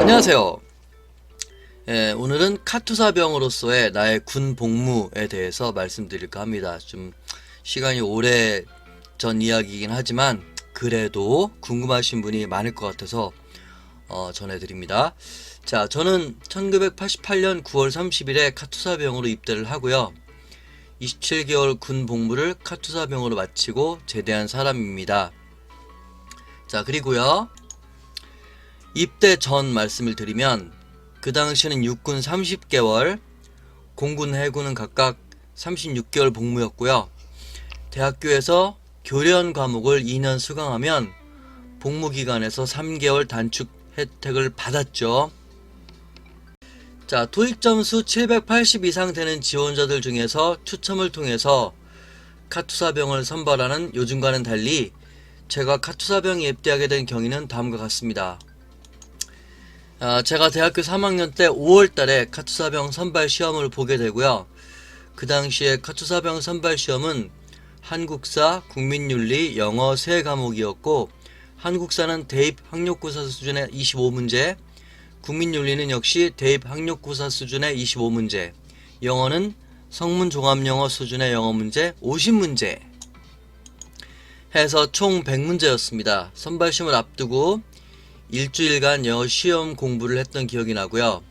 안녕하세요. 오늘은 카투사병으로서의 나의 군 복무에 대해서 말씀드릴까 합니다. 좀 시간이 오래 전 이야기이긴 하지만 그래도 궁금하신 분이 많을 것 같아서 전해드립니다. 자, 저는 1988년 9월 30일에 카투사병으로 입대를 하고요. 27개월 군 복무를 카투사병으로 마치고 제대한 사람입니다. 자, 그리고요. 입대 전 말씀을 드리면 그 당시에는 육군 30개월, 공군, 해군은 각각 36개월 복무였고요. 대학교에서 교련 과목을 2년 수강하면 복무기간에서 3개월 단축 혜택을 받았죠. 자, 토익 점수 780 이상 되는 지원자들 중에서 추첨을 통해서 카투사병을 선발하는 요즘과는 달리 제가 카투사병에 입대하게 된 경위는 다음과 같습니다. 제가 대학교 3학년 때 5월달에 카투사병 선발 시험을 보게 되고요. 그 당시에 카투사병 선발 시험은 한국사, 국민윤리, 영어 3과목이었고 한국사는 대입 학력고사 수준의 25문제, 국민윤리는 역시 대입 학력고사 수준의 25문제, 영어는 성문종합영어 수준의 영어 문제 50문제 해서 총 100문제였습니다. 선발 시험을 앞두고 일주일간 영어 시험 공부를 했던 기억이 나고요.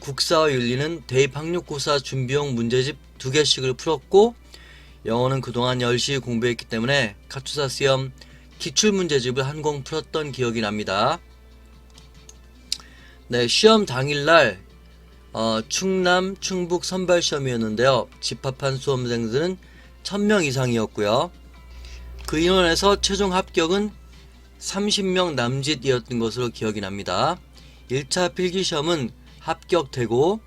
국사와 윤리는 대입 학력고사 준비용 문제집 2개씩을 풀었고 영어는 그동안 열심히 공부했기 때문에 카투사 시험 기출문제집을 한 권 풀었던 기억이 납니다. 네, 시험 당일날 충남, 충북 선발 시험이었는데요. 집합한 수험생들은 1000명 이상이었고요. 그 인원에서 최종 합격은 30명 남짓이었던 것으로 기억이 납니다. 1차 필기시험은 합격되고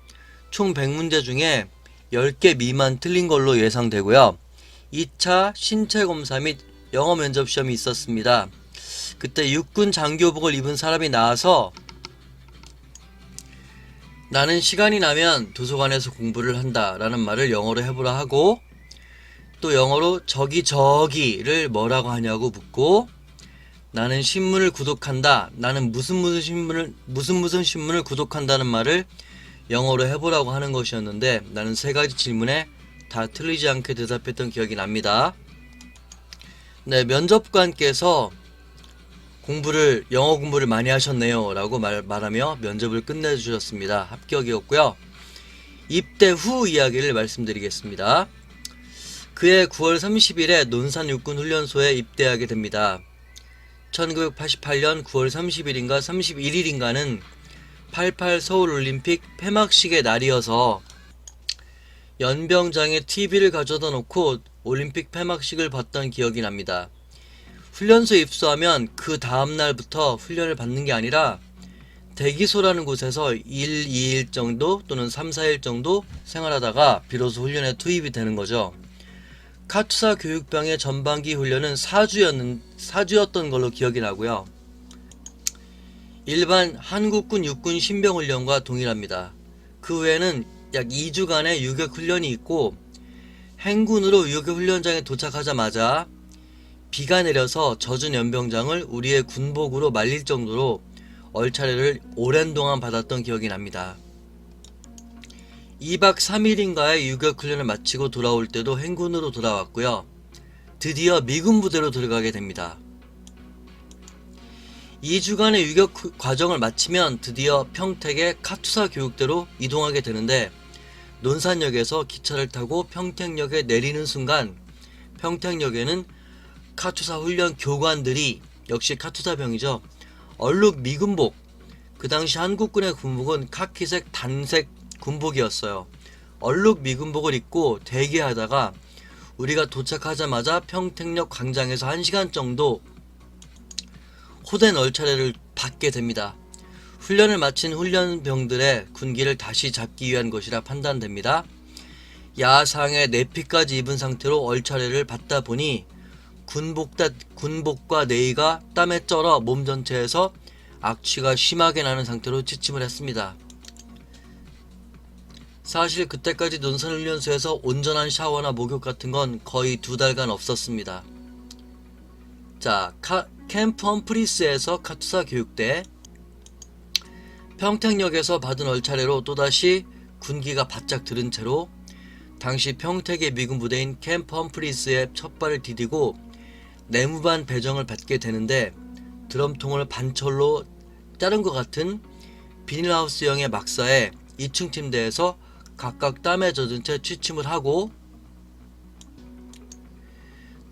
총 100문제 중에 10개 미만 틀린 걸로 예상되고요. 2차 신체검사 및 영어 면접시험이 있었습니다. 그때 육군 장교복을 입은 사람이 나와서 나는 시간이 나면 도서관에서 공부를 한다 라는 말을 영어로 해보라 하고 또 영어로 저기를 뭐라고 하냐고 묻고 나는 신문을 구독한다. 나는 무슨 신문을 구독한다는 말을 영어로 해보라고 하는 것이었는데 나는 3가지 질문에 다 틀리지 않게 대답했던 기억이 납니다. 네, 면접관께서 영어 공부를 많이 하셨네요 라고 말하며 면접을 끝내주셨습니다. 합격이었고요. 입대 후 이야기를 말씀드리겠습니다. 그해 9월 30일에 논산 육군훈련소에 입대하게 됩니다. 1988년 9월 30일인가 31일인가는 88 서울올림픽 폐막식의 날이어서 연병장에 TV를 가져다 놓고 올림픽 폐막식을 봤던 기억이 납니다. 훈련소에 입소하면 그 다음날부터 훈련을 받는 게 아니라 대기소라는 곳에서 1, 2일 정도 또는 3, 4일 정도 생활하다가 비로소 훈련에 투입이 되는 거죠. 카투사 교육병의 전반기 훈련은 4주였던 걸로 기억이 나고요. 일반 한국군 육군 신병훈련과 동일합니다. 그 외에는 약 2주간의 유격훈련이 있고 행군으로 유격훈련장에 도착하자마자 비가 내려서 젖은 연병장을 우리의 군복으로 말릴 정도로 얼차례를 오랜 동안 받았던 기억이 납니다. 2박 3일인가의 유격훈련을 마치고 돌아올 때도 행군으로 돌아왔고요. 드디어 미군 부대로 들어가게 됩니다. 2주간의 유격 과정을 마치면 드디어 평택의 카투사 교육대로 이동하게 되는데 논산역에서 기차를 타고 평택역에 내리는 순간 평택역에는 카투사 훈련 교관들이 역시 카투사병이죠. 얼룩 미군복, 그 당시 한국군의 군복은 카키색 단색 군복이었어요. 얼룩 미군복을 입고 대기하다가 우리가 도착하자마자 평택역 광장에서 1시간 정도 호된 얼차례를 받게 됩니다. 훈련을 마친 훈련병들의 군기를 다시 잡기 위한 것이라 판단됩니다. 야상에 내피까지 입은 상태로 얼차례를 받다 보니 군복과 내의가 땀에 쩔어 몸 전체에서 악취가 심하게 나는 상태로 취침을 했습니다. 사실 그때까지 논산훈련소에서 온전한 샤워나 목욕 같은 건 거의 2달간 없었습니다. 자, 캠프 험프리스에서 카투사 교육대, 평택역에서 받은 얼차례로 또다시 군기가 바짝 들은 채로 당시 평택의 미군 부대인 캠프 험프리스에 첫발을 디디고 내무반 배정을 받게 되는데, 드럼통을 반철로 자른 것 같은 비닐하우스형의 막사에 2층 침대에서 각각 땀에 젖은 채 취침을 하고,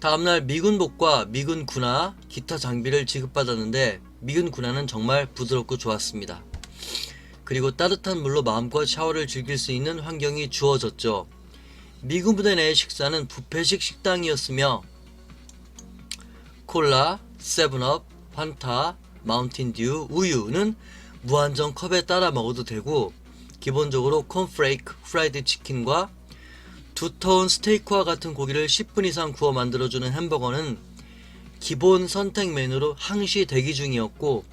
다음날 미군복과 미군 군화, 기타 장비를 지급받았는데 미군 군화는 정말 부드럽고 좋았습니다. 그리고 따뜻한 물로 마음껏 샤워를 즐길 수 있는 환경이 주어졌죠. 미군 부대 내의 식사는 뷔페식 식당이었으며 콜라, 세븐업, 판타, 마운틴듀, 우유는 무한정 컵에 따라 먹어도 되고, 기본적으로 콘프레이크, 프라이드 치킨과 두터운 스테이크와 같은 고기를 10분 이상 구워 만들어주는 햄버거는 기본 선택 메뉴로 항시 대기 중이었고,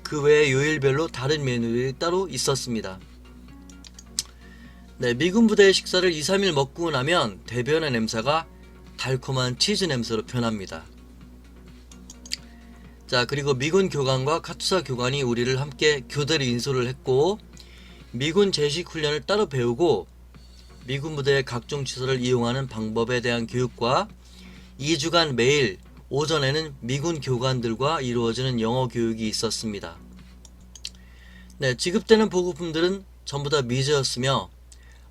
그 외에 요일별로 다른 메뉴들이 따로 있었습니다. 네, 미군 부대의 식사를 2-3일 먹고 나면 대변의 냄새가 달콤한 치즈 냄새로 변합니다. 자, 그리고 미군 교관과 카투사 교관이 우리를 함께 교대로 인솔을 했고, 미군 제식 훈련을 따로 배우고, 미군 부대의 각종 시설을 이용하는 방법에 대한 교육과 2주간 매일 오전에는 미군 교관들과 이루어지는 영어 교육이 있었습니다. 네, 지급되는 보급품들은 전부 다 미제였으며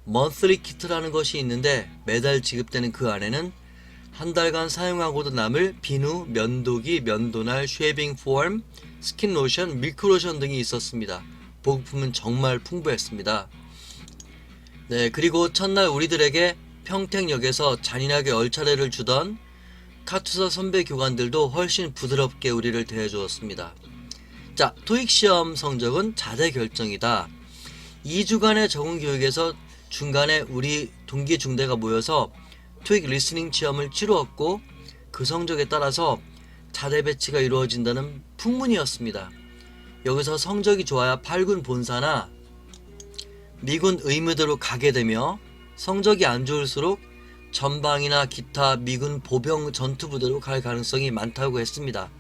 monthly kit라는 것이 있는데, 매달 지급되는 그 안에는 한 달간 사용하고도 남을 비누, 면도기, 면도날, 쉐이빙 폼, 스킨 로션, 밀크 로션 등이 있었습니다. 보급품은 정말 풍부했습니다. 네, 그리고 첫날 우리들에게 평택역에서 잔인하게 얼차례를 주던 카투사 선배 교관들도 훨씬 부드럽게 우리를 대해주었습니다. 자, 토익 시험 성적은 자대 결정이다. 2주간의 적응 교육에서 중간에 우리 동기 중대가 모여서 토익 리스닝 시험을 치루었고, 그 성적에 따라서 자대 배치가 이루어진다는 풍문이었습니다. 여기서 성적이 좋아야 8군 본사나 미군 의무대로 가게 되며, 성적이 안 좋을수록 전방이나 기타 미군 보병 전투부대로 갈 가능성이 많다고 했습니다.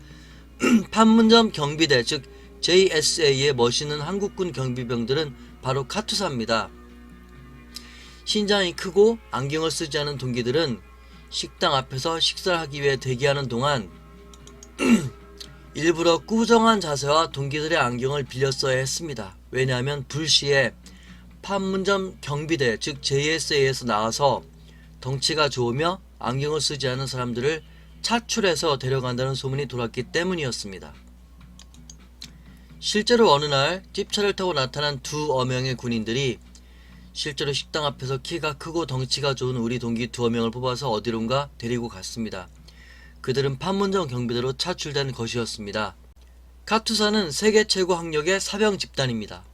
판문점 경비대, 즉 JSA의 멋있는 한국군 경비병들은 바로 카투사입니다. 신장이 크고 안경을 쓰지 않은 동기들은 식당 앞에서 식사를 하기 위해 대기하는 동안 일부러 꾸정한 자세와 동기들의 안경을 빌렸어야 했습니다. 왜냐하면 불시에 판문점 경비대, 즉 JSA에서 나와서 덩치가 좋으며 안경을 쓰지 않은 사람들을 차출해서 데려간다는 소문이 돌았기 때문이었습니다. 실제로 어느 날 찝차를 타고 나타난 2명의 군인들이 실제로 식당 앞에서 키가 크고 덩치가 좋은 우리 동기 2명을 뽑아서 어디론가 데리고 갔습니다. 그들은 판문점 경비대로 차출된 것이었습니다. 카투사는 세계 최고 학력의 사병 집단입니다.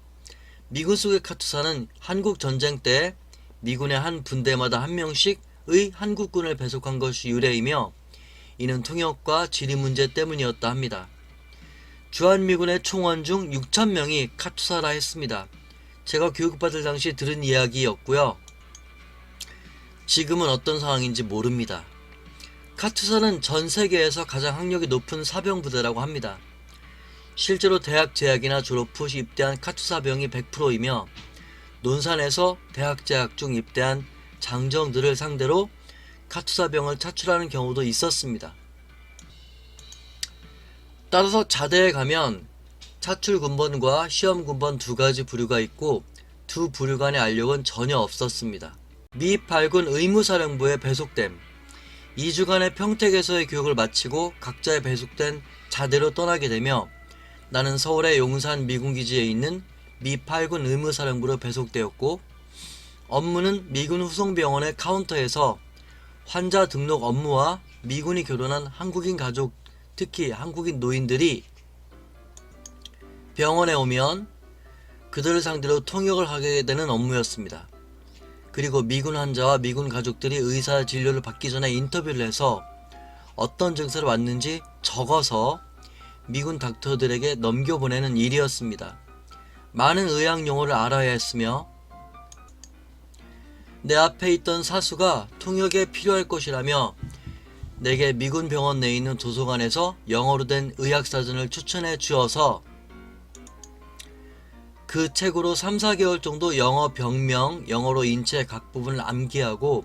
미군 속의 카투사는 한국 전쟁 때 미군의 한 분대마다 한 명씩의 한국군을 배속한 것이 유래이며, 이는 통역과 지리 문제 때문이었다 합니다. 주한미군의 총원 중 6,000명이 카투사라 했습니다. 제가 교육받을 당시 들은 이야기였고요. 지금은 어떤 상황인지 모릅니다. 카투사는 전 세계에서 가장 학력이 높은 사병부대라고 합니다. 실제로 대학 재학이나 졸업 후 입대한 카투사병이 100%이며 논산에서 대학 재학 중 입대한 장정들을 상대로 카투사병을 차출하는 경우도 있었습니다. 따라서 자대에 가면 차출군번과 시험군번 2가지 부류가 있고, 2 부류 간의 알력은 전혀 없었습니다. 미 8군 의무사령부에 배속됨. 2주간의 평택에서의 교육을 마치고 각자의 배속된 자대로 떠나게 되며, 나는 서울의 용산 미군기지에 있는 미 8군 의무사령부로 배속되었고, 업무는 미군 후송병원의 카운터에서 환자 등록 업무와 미군이 결혼한 한국인 가족, 특히 한국인 노인들이 병원에 오면 그들을 상대로 통역을 하게 되는 업무였습니다. 그리고 미군 환자와 미군 가족들이 의사 진료를 받기 전에 인터뷰를 해서 어떤 증세를 왔는지 적어서 미군 닥터들에게 넘겨보내는 일이었습니다. 많은 의학 용어를 알아야 했으며, 내 앞에 있던 사수가 통역에 필요할 것이라며 내게 미군 병원 내에 있는 도서관에서 영어로 된 의학사전을 추천해 주어서 그 책으로 3, 4개월 정도 영어 병명, 영어로 인체 각 부분을 암기하고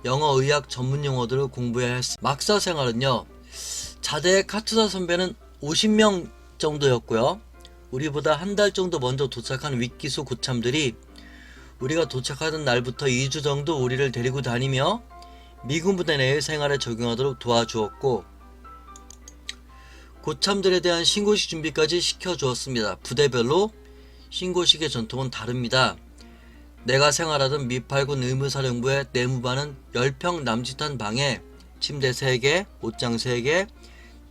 영어 의학 전문 용어들을 공부해야 했습니다. 막사 생활은요, 자대의 카투사 선배는 50명 정도였고요. 우리보다 한 달 정도 먼저 도착한 윗기수 고참들이 우리가 도착하던 날부터 2주 정도 우리를 데리고 다니며 미군 부대 내의 생활에 적용하도록 도와주었고, 고참들에 대한 신고식 준비까지 시켜주었습니다. 부대별로 신고식의 전통은 다릅니다. 내가 생활하던 미8군 의무사령부의 내무반은 10평 남짓한 방에 침대 3개, 옷장 3개,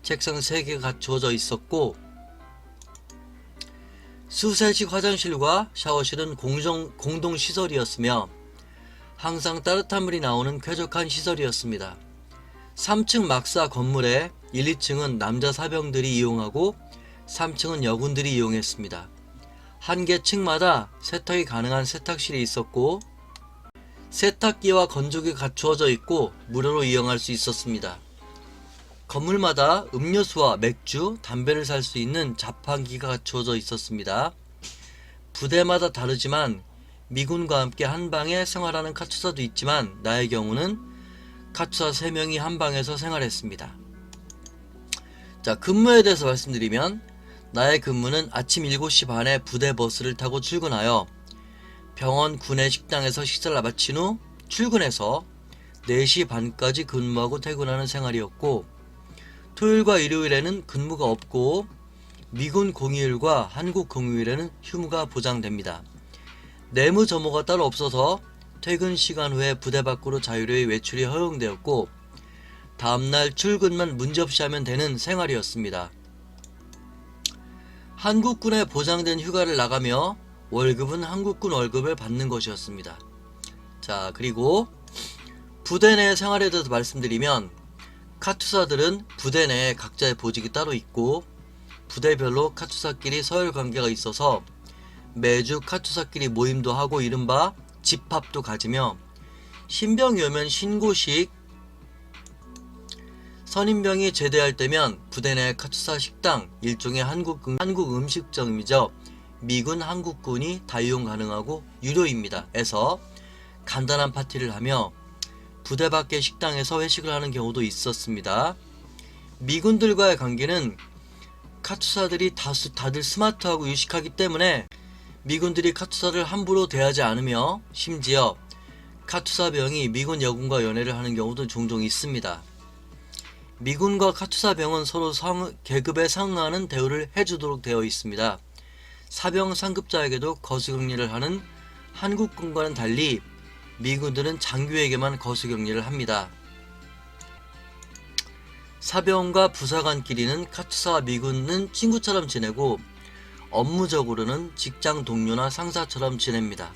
책상 3개가 갖추어져 있었고, 수세식 화장실과 샤워실은 공동시설이었으며 항상 따뜻한 물이 나오는 쾌적한 시설이었습니다. 3층 막사 건물에 1, 2층은 남자 사병들이 이용하고 3층은 여군들이 이용했습니다. 한 개 층마다 세탁이 가능한 세탁실이 있었고 세탁기와 건조기 갖추어져 있고 무료로 이용할 수 있었습니다. 건물마다 음료수와 맥주, 담배를 살 수 있는 자판기가 갖추어져 있었습니다. 부대마다 다르지만 미군과 함께 한 방에 생활하는 카투사도 있지만 나의 경우는 카투사 3명이 한 방에서 생활했습니다. 자, 근무에 대해서 말씀드리면 나의 근무는 아침 7시 반에 부대 버스를 타고 출근하여 병원 구내 식당에서 식사를 마친 후 출근해서 4시 반까지 근무하고 퇴근하는 생활이었고, 토요일과 일요일에는 근무가 없고 미군 공휴일과 한국 공휴일에는 휴무가 보장됩니다. 내무 점호가 따로 없어서 퇴근 시간 후에 부대 밖으로 자유로이 외출이 허용되었고 다음날 출근만 문제없이 하면 되는 생활이었습니다. 한국군에 보장된 휴가를 나가며 월급은 한국군 월급을 받는 것이었습니다. 자, 그리고 부대 내 생활에 대해서 말씀드리면 카투사들은 부대 내에 각자의 보직이 따로 있고 부대별로 카투사끼리 서열 관계가 있어서 매주 카투사끼리 모임도 하고 이른바 집합도 가지며 신병이 오면 신고식, 선임병이 제대할 때면 부대 내 카투사 식당, 일종의 한국 음식점이죠. 미군 한국군이 다 이용 가능하고 유료입니다. 에서 간단한 파티를 하며 부대 밖의 식당에서 회식을 하는 경우도 있었습니다. 미군들과의 관계는 카투사들이 다들 스마트하고 유식하기 때문에 미군들이 카투사를 함부로 대하지 않으며 심지어 카투사병이 미군 여군과 연애를 하는 경우도 종종 있습니다. 미군과 카투사병은 서로 계급에 상응하는 대우를 해주도록 되어 있습니다. 사병 상급자에게도 거수격리를 하는 한국군과는 달리 미군들은 장교에게만 거수격리를 합니다. 사병과 부사관끼리는 카투사와 미군은 친구처럼 지내고 업무적으로는 직장 동료나 상사처럼 지냅니다.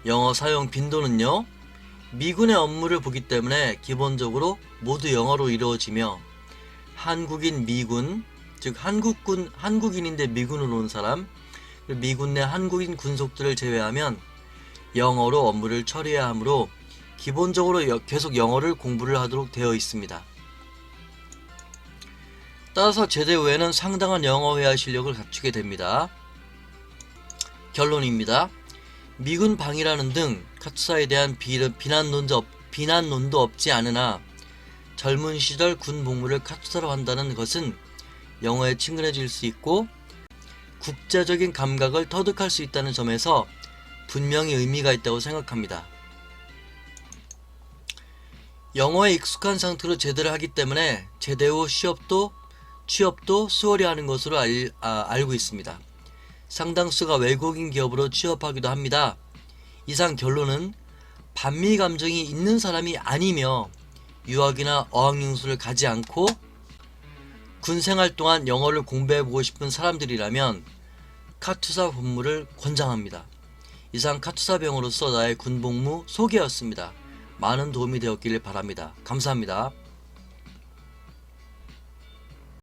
영어 사용 빈도는요, 미군의 업무를 보기 때문에 기본적으로 모두 영어로 이루어지며 한국인 미군, 즉 한국인인데 미군으로 온 사람, 미군 내 한국인 군속들을 제외하면 영어로 업무를 처리해야 하므로 기본적으로 계속 영어를 공부를 하도록 되어 있습니다. 따라서 제대 후에는 상당한 영어 회화 실력을 갖추게 됩니다. 결론입니다. 미군 방위라는 등 카투사에 대한 비난론도 없지 않으나 젊은 시절 군 복무를 카투사로 한다는 것은 영어에 친근해질 수 있고 국제적인 감각을 터득할 수 있다는 점에서 분명히 의미가 있다고 생각합니다. 영어에 익숙한 상태로 제대를 하기 때문에 제대 후 취업도 수월히 하는 것으로 알고 있습니다. 상당수가 외국인 기업으로 취업하기도 합니다. 이상 결론은 반미 감정이 있는 사람이 아니며 유학이나 어학연수를 가지 않고 군생활 동안 영어를 공부해보고 싶은 사람들이라면 카투사 복무를 권장합니다. 이상 카투사병으로서 나의 군복무 소개였습니다. 많은 도움이 되었기를 바랍니다. 감사합니다.